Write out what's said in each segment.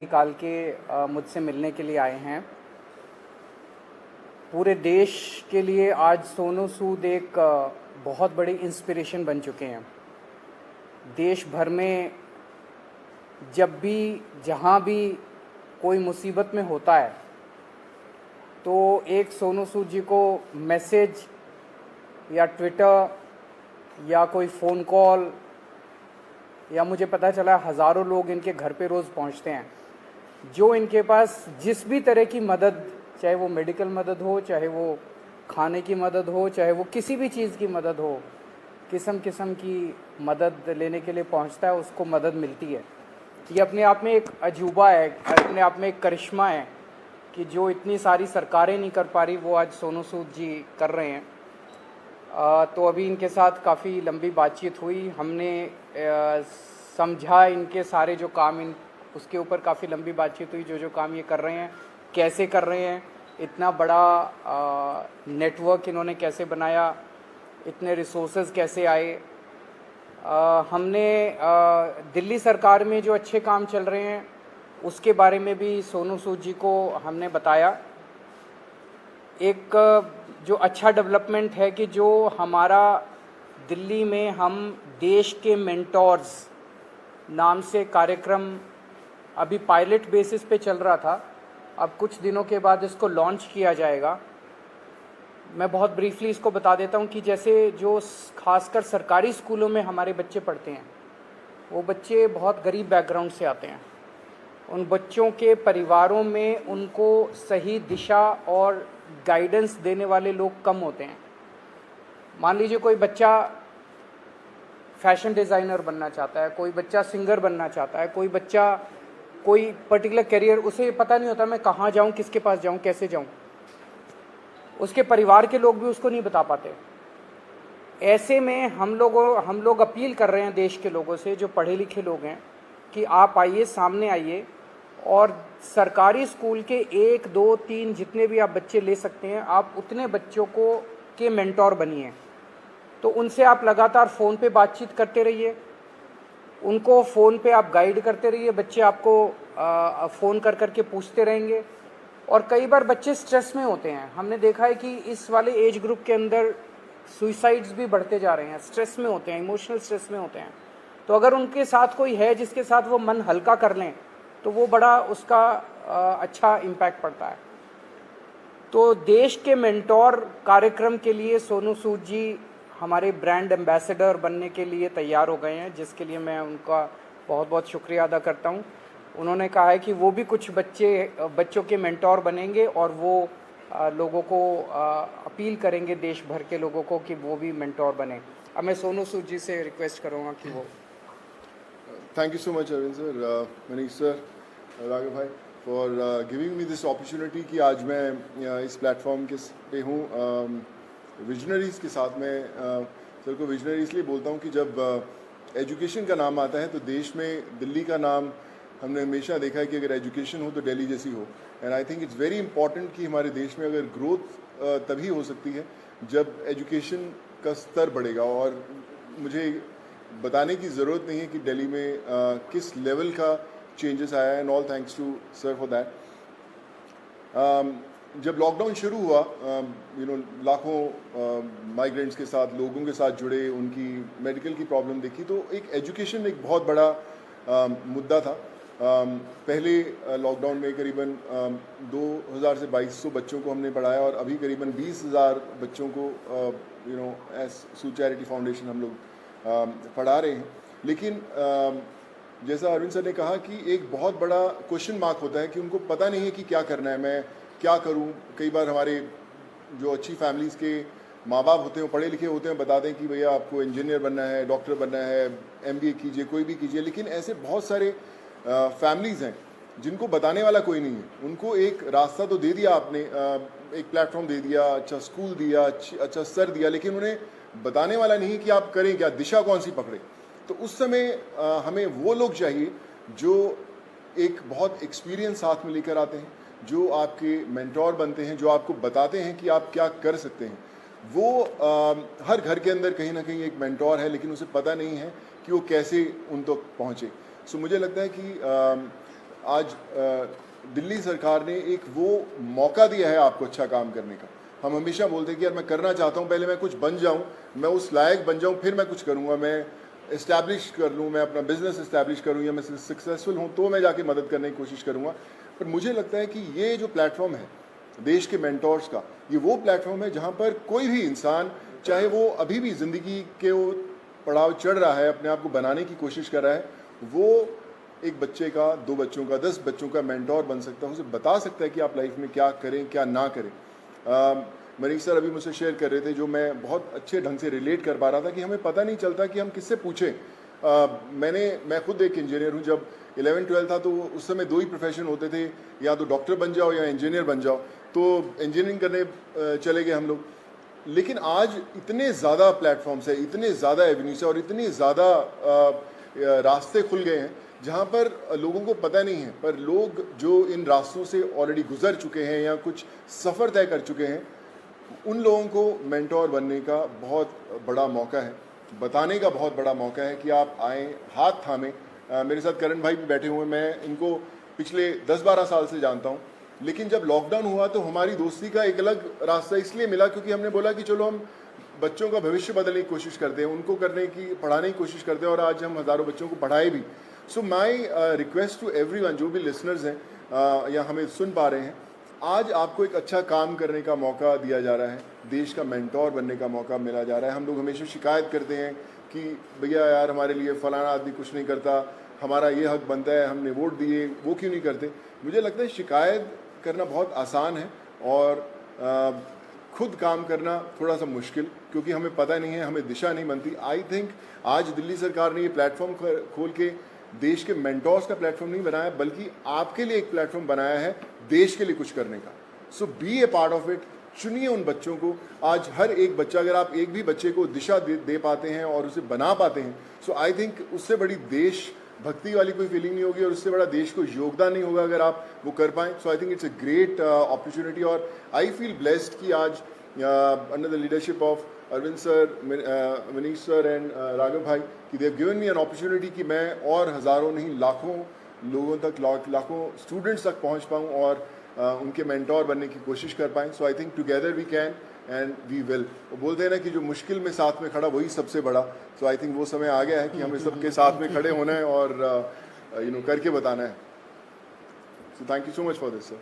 निकाल के मुझसे मिलने के लिए आए हैं। पूरे देश के लिए आज सोनू सूद एक बहुत बड़ी इंस्पिरेशन बन चुके हैं। देश भर में जब भी जहाँ भी कोई मुसीबत में होता है तो एक सोनू सूद जी को मैसेज या ट्विटर या कोई फ़ोन कॉल या मुझे पता चला हज़ारों लोग इनके घर पे रोज़ पहुंचते हैं जो इनके पास जिस भी तरह की मदद, चाहे वो मेडिकल मदद हो, चाहे वो खाने की मदद हो, चाहे वो किसी भी चीज़ की मदद हो, किस्म किस्म की मदद लेने के लिए पहुंचता है, उसको मदद मिलती है। ये अपने आप में एक अजूबा है, अपने आप में एक करिश्मा है कि जो इतनी सारी सरकारें नहीं कर पा रही वो आज सोनू सूद जी कर रहे हैं। तो अभी इनके साथ काफ़ी लंबी बातचीत हुई, हमने समझा इनके सारे जो काम उसके ऊपर काफ़ी लंबी बातचीत हुई, जो काम ये कर रहे हैं कैसे कर रहे हैं, इतना बड़ा नेटवर्क इन्होंने कैसे बनाया, इतने रिसोर्सेज कैसे आए। हमने दिल्ली सरकार में जो अच्छे काम चल रहे हैं उसके बारे में भी सोनू सूद जी को हमने बताया। एक जो अच्छा डेवलपमेंट है कि जो हमारा दिल्ली में हम देश के मेंटोर्स नाम से कार्यक्रम अभी पायलट बेसिस पे चल रहा था, अब कुछ दिनों के बाद इसको लॉन्च किया जाएगा। मैं बहुत ब्रीफली इसको बता देता हूँ कि जैसे जो खासकर सरकारी स्कूलों में हमारे बच्चे पढ़ते हैं वो बच्चे बहुत गरीब बैकग्राउंड से आते हैं। उन बच्चों के परिवारों में उनको सही दिशा और गाइडेंस देने वाले लोग कम होते हैं। मान लीजिए कोई बच्चा फैशन डिज़ाइनर बनना चाहता है, कोई बच्चा सिंगर बनना चाहता है, कोई बच्चा कोई पर्टिकुलर करियर, उसे पता नहीं होता मैं कहाँ जाऊँ, किसके पास जाऊँ, कैसे जाऊँ। उसके परिवार के लोग भी उसको नहीं बता पाते। ऐसे में हम लोग अपील कर रहे हैं देश के लोगों से जो पढ़े लिखे लोग हैं कि आप आइए, सामने आइए और सरकारी स्कूल के 1, 2, 3 जितने भी आप बच्चे ले सकते हैं, आप उतने बच्चों को के मेंटोर बनिए। तो उनसे आप लगातार फ़ोन पे बातचीत करते रहिए, उनको फ़ोन पे आप गाइड करते रहिए, बच्चे आपको फ़ोन कर कर के पूछते रहेंगे। और कई बार बच्चे स्ट्रेस में होते हैं, हमने देखा है कि इस वाले एज ग्रुप के अंदर सुइसाइड्स भी बढ़ते जा रहे हैं, स्ट्रेस में होते हैं, इमोशनल स्ट्रेस में होते हैं। तो अगर उनके साथ कोई है जिसके साथ वो मन हल्का कर लें तो वो बड़ा उसका अच्छा इम्पैक्ट पड़ता है। तो देश के मेंटोर कार्यक्रम के लिए सोनू सूद जी हमारे ब्रांड एम्बेसडर बनने के लिए तैयार हो गए हैं, जिसके लिए मैं उनका बहुत बहुत शुक्रिया अदा करता हूं। उन्होंने कहा है कि वो भी कुछ बच्चों के मेंटोर बनेंगे और वो लोगों को अपील करेंगे, देश भर के लोगों को, कि वो भी मेंटोर बने। अब मैं सोनू सूद जी से रिक्वेस्ट करूँगा कि वो Thank you so much, Arvind sir, Manish sir, Raghav bhai, for giving me this opportunity कि आज मैं इस प्लेटफॉर्म के पे हूँ विजनरीज के साथ। मैं सर को विजनरी इसलिए बोलता हूँ कि जब एजुकेशन का नाम आता है तो देश में दिल्ली का नाम हमने हमेशा देखा है कि अगर एजुकेशन हो तो दिल्ली जैसी हो। And I think it's very important कि हमारे देश में अगर ग्रोथ तभी हो सकती है जब एजुकेशन का स्तर बढ़ेगा। और मुझे बताने की ज़रूरत नहीं है कि दिल्ली में किस लेवल का चेंजेस आया है, and all thanks to sir for that. जब लॉकडाउन शुरू हुआ लाखों माइग्रेंट्स के साथ, लोगों के साथ जुड़े, उनकी मेडिकल की प्रॉब्लम देखी तो एक एजुकेशन एक बहुत बड़ा मुद्दा था। पहले लॉकडाउन में करीबन 2000 से 2200 बच्चों को हमने पढ़ाया और अभी करीबन 20,000 बच्चों को एज सू चैरिटी फाउंडेशन हम लोग पढ़ा रहे हैं। लेकिन जैसा अरविंद सर ने कहा कि एक बहुत बड़ा क्वेश्चन मार्क होता है कि उनको पता नहीं है कि क्या करना है, मैं क्या करूं। कई बार हमारे जो अच्छी फैमिलीज़ के माँ बाप होते हैं, पढ़े लिखे होते हैं, बताते हैं कि भैया आपको इंजीनियर बनना है, डॉक्टर बनना है, MBA कीजिए, कोई भी कीजिए। लेकिन ऐसे बहुत सारे फैमिलीज़ हैं जिनको बताने वाला कोई नहीं है। उनको एक रास्ता तो दे दिया आपने, एक प्लेटफॉर्म दे दिया, अच्छा स्कूल दिया, अच्छा सर दिया, लेकिन उन्हें बताने वाला नहीं कि आप करें क्या, दिशा कौन सी पकड़े। तो उस समय हमें वो लोग चाहिए जो एक बहुत एक्सपीरियंस साथ में लेकर आते हैं, जो आपके मेंटोर बनते हैं, जो आपको बताते हैं कि आप क्या कर सकते हैं। वो हर घर के अंदर कहीं ना कहीं एक मेंटोर है, लेकिन उसे पता नहीं है कि वो कैसे उन तक पहुँचे। सो मुझे लगता है कि आज दिल्ली सरकार ने एक वो मौका दिया है आपको अच्छा काम करने का। हम हमेशा बोलते हैं कि यार मैं करना चाहता हूँ, पहले मैं कुछ बन जाऊँ, मैं उस लायक बन जाऊँ, फिर मैं कुछ करूँगा, मैं इस्टेब्लिश कर लूँ, मैं अपना बिजनेस इस्टेब्लिश करूँ, या मैं सक्सेसफुल हूँ तो मैं जाके मदद करने की कोशिश करूँगा। पर मुझे लगता है कि ये जो प्लेटफॉर्म है देश के मेंटोर्स का, ये वो प्लेटफॉर्म है जहाँ पर कोई भी इंसान, चाहे वो अभी भी ज़िंदगी के वो पड़ाव चढ़ रहा है, अपने आप को बनाने की कोशिश कर रहा है, वो एक बच्चे का, 2 बच्चों का, 10 बच्चों का मेंटोर बन सकता है, उसे बता सकता है कि आप लाइफ में क्या करें क्या ना करें। मनीष सर अभी मुझसे शेयर कर रहे थे, जो मैं बहुत अच्छे ढंग से रिलेट कर पा रहा था, कि हमें पता नहीं चलता कि हम किससे पूछें। मैं खुद एक इंजीनियर हूँ। जब 11-12 था तो उस समय 2 ही प्रोफेशन होते थे, या तो डॉक्टर बन जाओ या इंजीनियर बन जाओ, तो इंजीनियरिंग करने चले गए हम लोग। लेकिन आज इतने ज़्यादा प्लेटफॉर्म्स है, इतने ज़्यादा एवेन्यूज है और इतने ज़्यादा रास्ते खुल गए हैं जहाँ पर लोगों को पता नहीं है, पर लोग जो इन रास्तों से ऑलरेडी गुजर चुके हैं या कुछ सफ़र तय कर चुके हैं, उन लोगों को मेंटोर बनने का बहुत बड़ा मौका है, बताने का बहुत बड़ा मौका है कि आप आएँ, हाथ थामें। मेरे साथ करण भाई भी बैठे हुए हैं, मैं इनको पिछले 10-12 साल से जानता हूँ। लेकिन जब लॉकडाउन हुआ तो हमारी दोस्ती का एक अलग रास्ता इसलिए मिला क्योंकि हमने बोला कि चलो हम बच्चों का भविष्य बदलने की कोशिश करते हैं, उनको पढ़ाने की कोशिश करते हैं, और आज हम हज़ारों बच्चों को पढ़ाए भी। सो माई रिक्वेस्ट टू एवरीवन, जो भी लिसनर्स हैं या हमें सुन पा रहे हैं, आज आपको एक अच्छा काम करने का मौका दिया जा रहा है, देश का मेंटोर बनने का मौका मिला जा रहा है। हम लोग हमेशा शिकायत करते हैं कि भैया यार हमारे लिए फलाना आदमी कुछ नहीं करता, हमारा ये हक बनता है, हमने वोट दिए, वो क्यों नहीं करते। मुझे लगता है शिकायत करना बहुत आसान है और खुद काम करना थोड़ा सा मुश्किल, क्योंकि हमें पता नहीं है, हमें दिशा नहीं बनती। आई थिंक आज दिल्ली सरकार ने ये प्लेटफॉर्म खोल के देश के मेंटोर्स का प्लेटफॉर्म नहीं बनाया, बल्कि आपके लिए एक प्लेटफॉर्म बनाया है देश के लिए कुछ करने का। So be a part of it. चुनिए उन बच्चों को। आज हर एक बच्चा, अगर आप एक भी बच्चे को दिशा दे पाते हैं और उसे बना पाते हैं, सो आई थिंक उससे बड़ी देश भक्ति वाली कोई फीलिंग नहीं होगी और उससे बड़ा देश को योगदान नहीं होगा अगर आप वो कर पाएँ। So I think it's a great opportunity, और आई फील ब्लेस्ड कि आज under the leadership of Arvind sir, Manish sir and Raghav भाई, कि they have given me an opportunity कि मैं और हज़ारों नहीं लाखों लोगों तक, लाखों स्टूडेंट्स तक पहुंच पाऊं और उनके मेंटोर बनने की कोशिश कर पाएँ। So I think together we can and we will. वो बोलते हैं ना कि जो मुश्किल में साथ में खड़ा वही सबसे बड़ा। सो आई थिंक वो समय आ गया है कि हमें सबके साथ में खड़े होना है और करके बताना है। So thank you so much for this sir.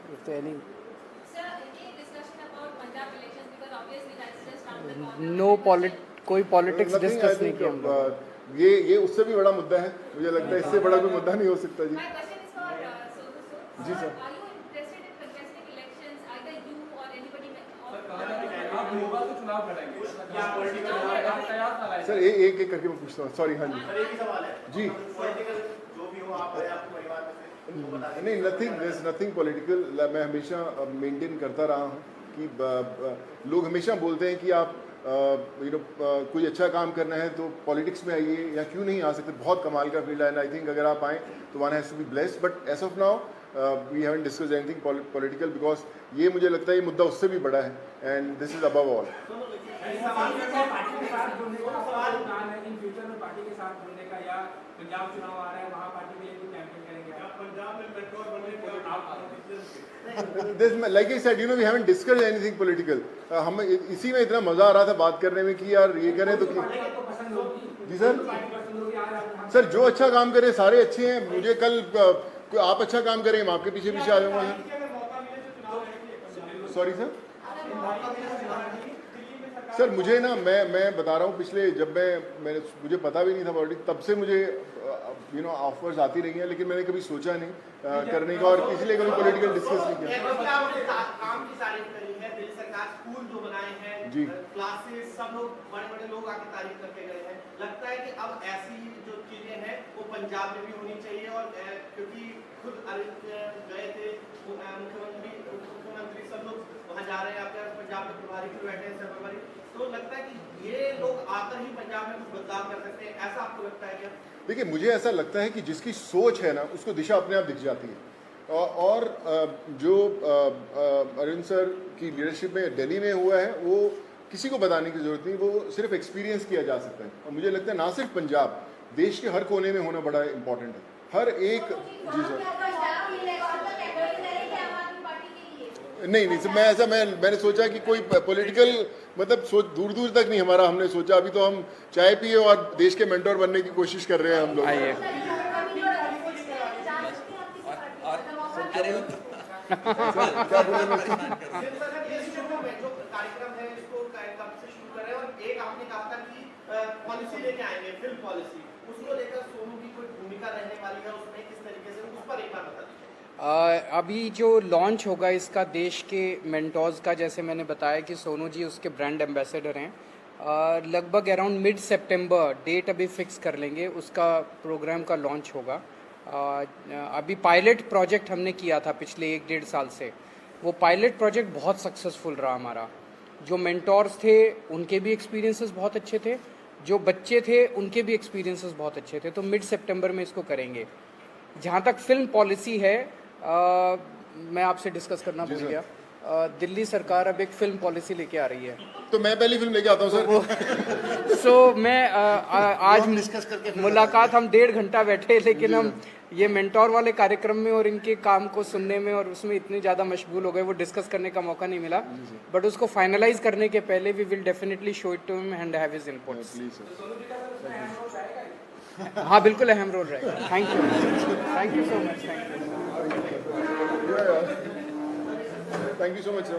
कोई पॉलिटिक्स डिस्कस नहीं किया हम लोग। ये उससे भी बड़ा मुद्दा है, मुझे लगता है इससे बड़ा कोई मुद्दा नहीं हो सकता। जी जी सर। सर एक एक करके मैं पूछता हूँ, सॉरी। हाँ जी जी। नहीं, नथिंग पॉलिटिकल। मैं हमेशा मेंटेन करता रहा हूँ कि लोग हमेशा बोलते हैं कि आप कोई अच्छा काम करना है तो पॉलिटिक्स में आइए, या क्यों नहीं आ सकते। बहुत कमाल का फील्ड है एंड आई थिंक अगर आप आएँ तो one has to be blessed. But as of now we haven't discussed anything political, because ये मुझे लगता है ये मुद्दा उससे भी बड़ा है and this is above all. Like I said, we haven't discussed anything political. हम इसी में इतना मजा आ रहा था बात करने में कि यार ये करें तो जी सर जो अच्छा काम करे सारे अच्छे हैं। मुझे कल आप अच्छा काम करें, मैं आपके पीछे पीछे आ जाऊंगा सर। सॉरी सर मुझे ना मैं बता रहा हूँ, पिछले जब मुझे पता भी नहीं था पॉलिटिक्स, तब से मुझे ऑफर्स आती रही हैं, लेकिन मैंने कभी सोचा नहीं करने का और इसलिए कभी पॉलिटिकल डिस्कस नहीं किया। स्कूल जो बनाए हैं जी, क्लासेस, सब लोग बड़े लोग आके तारीफ करके गए हैं। लगता है कि अब ऐसी जो चीजें हैं वो पंजाब में भी होनी चाहिए, और क्योंकि खुद गए थे मुख्यमंत्री सब लोग वहाँ जा रहे हैं, आपके पंजाब में प्रभारी भी बैठे हैं सर्वपरि, तो लगता है कि ये लोग आकर ही पंजाब में कुछ बदलाव कर सकते हैं, ऐसा आपको लगता है क्या? देखिए, मुझे ऐसा लगता है कि जिसकी सोच है ना उसको दिशा अपने आप दिख जाती है। और जो अरविंद सर की लीडरशिप में दिल्ली में हुआ है वो किसी को बताने की जरूरत नहीं, वो सिर्फ एक्सपीरियंस किया जा सकता है। और मुझे लगता है ना सिर्फ पंजाब, देश के हर कोने में होना बड़ा इम्पोर्टेंट है। हर एक जी सर नहीं सर, मैंने सोचा कि कोई पॉलिटिकल मतलब सोच दूर दूर तक नहीं हमारा हमने सोचा। अभी तो हम चाय पिए और देश के मेंटोर बनने की कोशिश कर रहे हैं हम लोग। आइए। क्या बोले मैं जो कार्यक्रम है इसको कब से शुरू कर रहे हैं, और एक आपने कहा था कि पॉलिसी लेके आएंगे, फिल्म पॉलिसी, उसको लेकर सोनू की कोई भूमिका रहने वाली है उसमें, किस तरीके से, उस पर एक बार बता दीजिए। अभी जो लॉन्च होगा इसका देश के मेंटोर्स का, जैसे मैंने बताया कि सोनू जी उसके ब्रांड एम्बेसडर हैं। लगभग अराउंड मिड सितंबर डेट अभी फिक्स कर लेंगे, उसका प्रोग्राम का लॉन्च होगा। अभी पायलट प्रोजेक्ट हमने किया था पिछले 1-1.5 साल से, वो पायलट प्रोजेक्ट बहुत सक्सेसफुल रहा हमारा। जो मेंटोर्स थे उनके भी एक्सपीरियंसेस बहुत अच्छे थे, जो बच्चे थे उनके भी एक्सपीरियंसेस बहुत अच्छे थे। तो मिड सितंबर में इसको करेंगे। जहाँ तक फिल्म पॉलिसी है, मैं आपसे डिस्कस करना भूल गया। दिल्ली सरकार अब एक फिल्म पॉलिसी लेके आ रही है। तो मैं पहली फिल्म लेके आता हूँ सर। सो मैं आज डिस्कस करके मुलाकात हम 1.5 घंटा बैठे, लेकिन हम ये मेंटोर वाले कार्यक्रम में और इनके काम को सुनने में और उसमें इतने ज़्यादा मशगूल हो गए, वो डिस्कस करने का मौका नहीं मिला। बट उसको फाइनलाइज करने के पहले we will definitely show it to him and have his inputs. Please sir. हाँ बिल्कुल अहम रोल रहेगा। Thank you so much. Thank you so much sir.